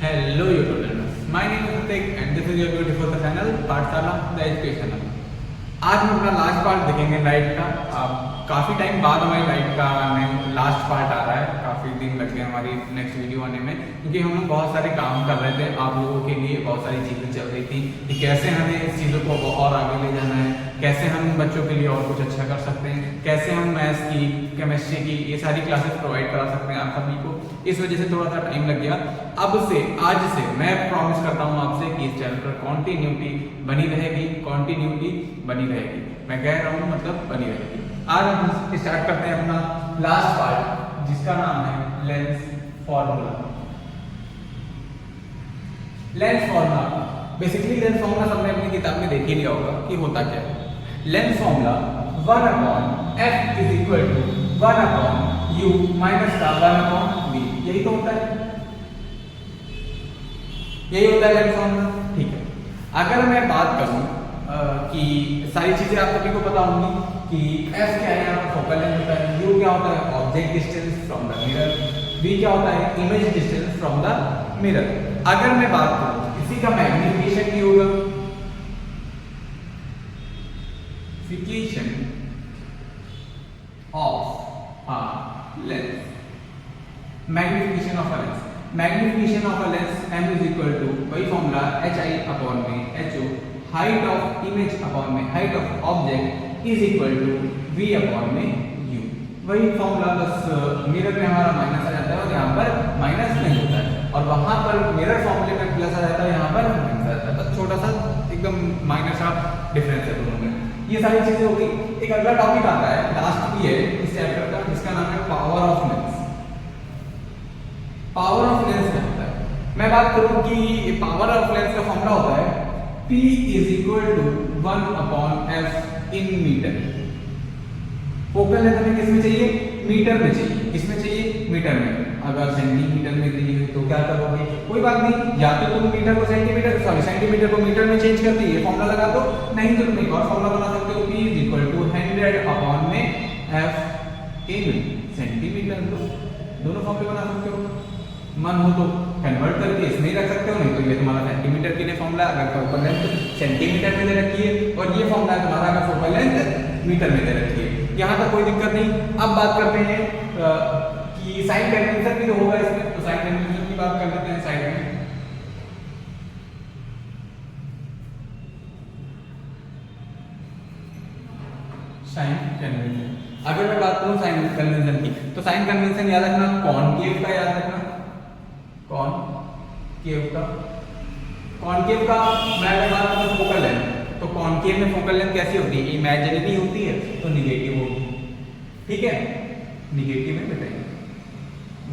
Hello YouTube learners, my name is Hrithik and this is your beautiful channel पाठशाला the educational. आज हम अपना last part देखेंगे light का। काफ़ी टाइम बाद हमारी लाइट का लास्ट पार्ट आ रहा है, काफ़ी दिन लग गए हमारी नेक्स्ट वीडियो आने में, क्योंकि हम लोग बहुत सारे काम कर रहे थे आप लोगों के लिए। बहुत सारी चीज़ें चल रही थी कि कैसे हमें इस चीज़ों को और आगे ले जाना है, कैसे हम बच्चों के लिए और कुछ अच्छा कर सकते हैं, कैसे हम मैथ्स की, केमिस्ट्री की ये सारी क्लासेस प्रोवाइड करा सकते हैं आप सभी को। इस वजह से थोड़ा सा टाइम लग गया। अब से आज से मैं प्रॉमिस करता हूँ आपसे कि इस चैनल पर कॉन्टिन्यूटी बनी रहेगी, कॉन्टिन्यूटी बनी रहेगी। मैं कह रहा हूँ मतलब बनी रहेगी। आज हम स्टार्ट करते हैं अपना लास्ट पार्ट जिसका नाम है lens formula. Lens formula basically lens formula सबने अपनी किताब में देख ही लिया होगा कि होता क्या है। Lens formula 1/f is equal to 1/u minus का 1/v, यही तो होता है, यही होता है लेंस फॉर्मूला। ठीक है, अगर मैं बात करूं कि सारी चीजें आप सभी को पता होंगी कि f क्या है, यहाँ पर फोकल लेंथ होता है, u क्या होता है object distance from the mirror, v क्या होता है image distance from the mirror. अगर मैं बात करूं इसी का मैग्निफिकेशन भी होगा, magnification of lens, magnification of a lens, magnification of a lens m is equal to वही फॉर्मूला hi अपॉन में ho, height of image upon में height of object is equal to v upon में u। वही formula बस mirror में हमारा minus आ जाता है और यहाँ पर माइनस नहीं होता है, और वहां पर मिरर फॉर्मूले में प्लस आ जाता है, यहाँ पर माइनस आ जाता है। बस छोटा सा एकदम माइनर सा डिफरेंस है दोनों में। ये सारी चीजें हो गई। एक अगला टॉपिक आता है लास्ट की है इस चैप्टर का, जिसका नाम है power of lens. Power of lens क्या होता है? मैं बात करूं कि पावर ऑफ लेंस का फॉर्मूला होता है P is equal to 1/f in metre. Focal length हमें किसमें चाहिए? मीटर में चाहिए। किसमें चाहिए? मीटर में। अगर सेंटीमीटर में चाहिए तो क्या करोगे? कोई बात नहीं, या तो तुम मीटर को सेंटीमीटर सेंटीमीटर को मीटर में चेंज करके ये फॉर्मूला लगा दो, नहीं तो तुम एक और फॉर्मूला बना सकते हो, P is equal to 100 upon में f इन सेंटीमीटर। दोनों फॉर्मूले बना सकते हो, मन हो तो कन्वर्ट करके इसमें ही रख सकते हो, नहीं तो ये तुम्हारा सेंटीमीटर के लिए फॉर्मूला, अगर फोकल लेंथ सेंटीमीटर में दे रखी है और ये फॉर्मूला तुम्हारा अगर फोकल लेंथ मीटर में दे रखी है, यहाँ तक कोई दिक्कत नहीं। अब बात करते हैं कि साइन कन्वेंशन भी तो होगा इसमें, तो साइन कन्वेंशन की बात कर लेते हैं साइड में। साइन कन्वेंशन, अगर मैं बात करूं साइन कन्वेंशन की, तो साइन कन्वेंशन याद रखना, कॉनकेव का याद रखना, कॉनकेव का, कॉनकेव का मैं बात करूं फोकल लेंथ, तो कॉनकेव में फोकल लेंथ कैसी होती है? इमेजिनरी होती है तो निगेटिव होगी। ठीक है, निगेटिव में बताइए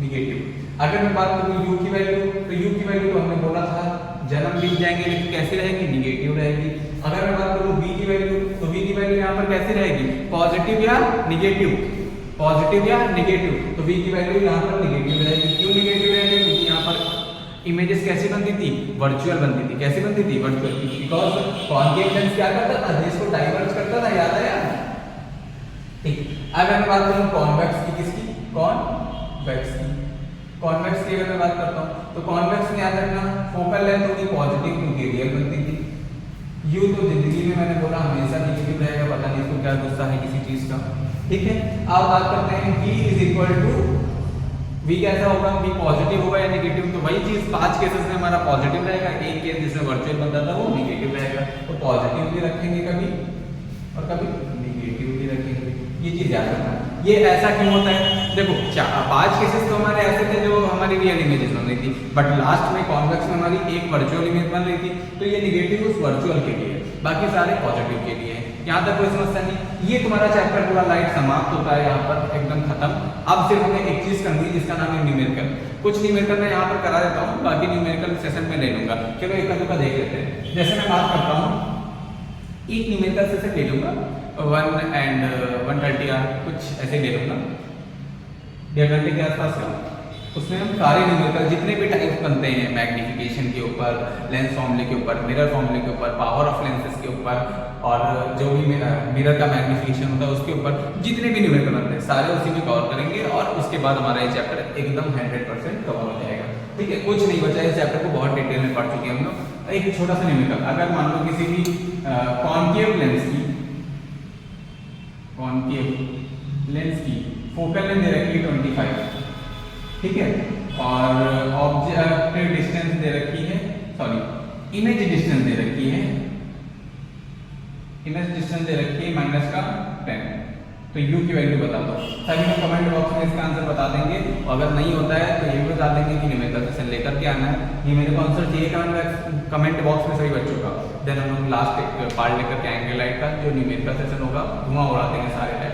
निगेटिव। अगर मैं बात करूं u की वैल्यू, तो u की वैल्यू तो हमने बोला था जन्म दिख जाएंगे, लेकिन कैसी रहेगी? निगेटिव रहेगी। अगर मैं बात करूं v की वैल्यू, तो v की वैल्यू यहाँ पर कैसी रहेगी? पॉजिटिव या निगेटिव? पॉजिटिव या निगेटिव? तो v की वैल्यू यहाँ पर निगेटिव रहेगी। क्यों निगेटिव रहेगी? क्योंकि यहाँ पर इमेजेस कैसी बनती थी? वर्चुअल बनती थी। कैसी बनती थी? वर्चुअल। बिकॉज कॉनकेव लेंस क्या करता था? जिसको डाइवर्ज करता था, याद है यार? ठीक। अगर मैं बात करूं कॉन्वेक्स की, किसकी? कॉन्वेक्स की। कॉन्वेक्स की अगर मैं बात करता हूं तो कॉन्वेक्स में याद रखना फोकल लेंथ होगी पॉजिटिव, क्योंकि रियल बनती थी। u तो जिंदगी में मैंने बोला हमेशा नेगेटिव रहेगा, पता नहीं इसको क्या गुस्सा है किसी चीज का। ठीक है, अब बात करते हैं v is equal to, v कैसा होगा? v पॉजिटिव होगा या नेगेटिव? तो वही चीज 5 केसेस में हमारा पॉजिटिव रहेगा, एक केस जिसमें वर्चुअल बनता था वो नेगेटिव रहेगा। तो पॉजिटिव भी रखेंगे कभी और कभी नेगेटिव भी रखेंगे, ये चीज याद रखना। ये ऐसा क्यों होता है? देखो 5 केसेस तो हमारे ऐसे थे जो हमारी रियल इमेजेस बन रही थी, बट लास्ट में कॉन्वेक्स में हमारी एक वर्चुअल इमेज बन रही थी, तो ये नेगेटिव उस वर्चुअल के लिए, बाकी सारे पॉजिटिव के लिए है। यहाँ तक कोई समस्या नहीं। ये तुम्हारा चैप्टर पूरा लाइट समाप्त होता है, यहाँ पर एकदम खत्म। अब सिर्फ हमें एक चीज करनी है जिसका नाम है न्यूमेरिकल। कुछ न्यूमेरिकल मैं यहाँ पर करा देता हूँ, बाकी न्यूमेरिकल सेशन में ले लूंगा। चलो एक का देख लेते हैं। जैसे मैं बात करता हूँ, एक न्यूमेरिकल सेशन ले लूंगा 1 and 130 या कुछ ऐसे ले लूंगा, 1.5 घंटे के आसपास का। उसमें हम सारे न्यूमेरिकल जितने भी टाइप्स बनते हैं, मैग्निफिकेशन के ऊपर, लेंस फॉर्मूले के ऊपर, मिरर फॉर्मूले के ऊपर, पावर ऑफ लेंसेस के ऊपर, और जो भी मिरर का मैग्निफिकेशन होता है उसके ऊपर, जितने भी न्यूमेरिकल बनते हैं सारे उसी में कवर करेंगे, और उसके बाद हमारा ये चैप्टर एकदम 100% कवर हो जाएगा। ठीक है, कुछ नहीं बचा, इस चैप्टर को बहुत डिटेल में पढ़ चुके हैं हम लोग। एक छोटा सा न्यूमेरिकल, अगर मान लो किसी भी कॉनकेव लेंस की फोकल लेंथ दे रखी है 25, ठीक है, और ऑब्जेक्ट डिस्टेंस दे रखी है, सॉरी इमेज डिस्टेंस दे रखी है, इमेज डिस्टेंस दे रखी है -10, तो u की वैल्यू बता दो। सभी लोग कमेंट बॉक्स में इसका आंसर बता देंगे, और अगर नहीं होता है तो ये भी बता देंगे कि न्यूमेरिकल सेशन लेकर के आना है। ये मेरे को आंसर चाहिए कमेंट बॉक्स में सभी बच्चों का। देन हम लोग लास्ट एक पार्ट लेकर के आएंगे लाइट का, जो न्यूमेरिकल सेशन होगा, धुआं उड़ा देंगे सारे।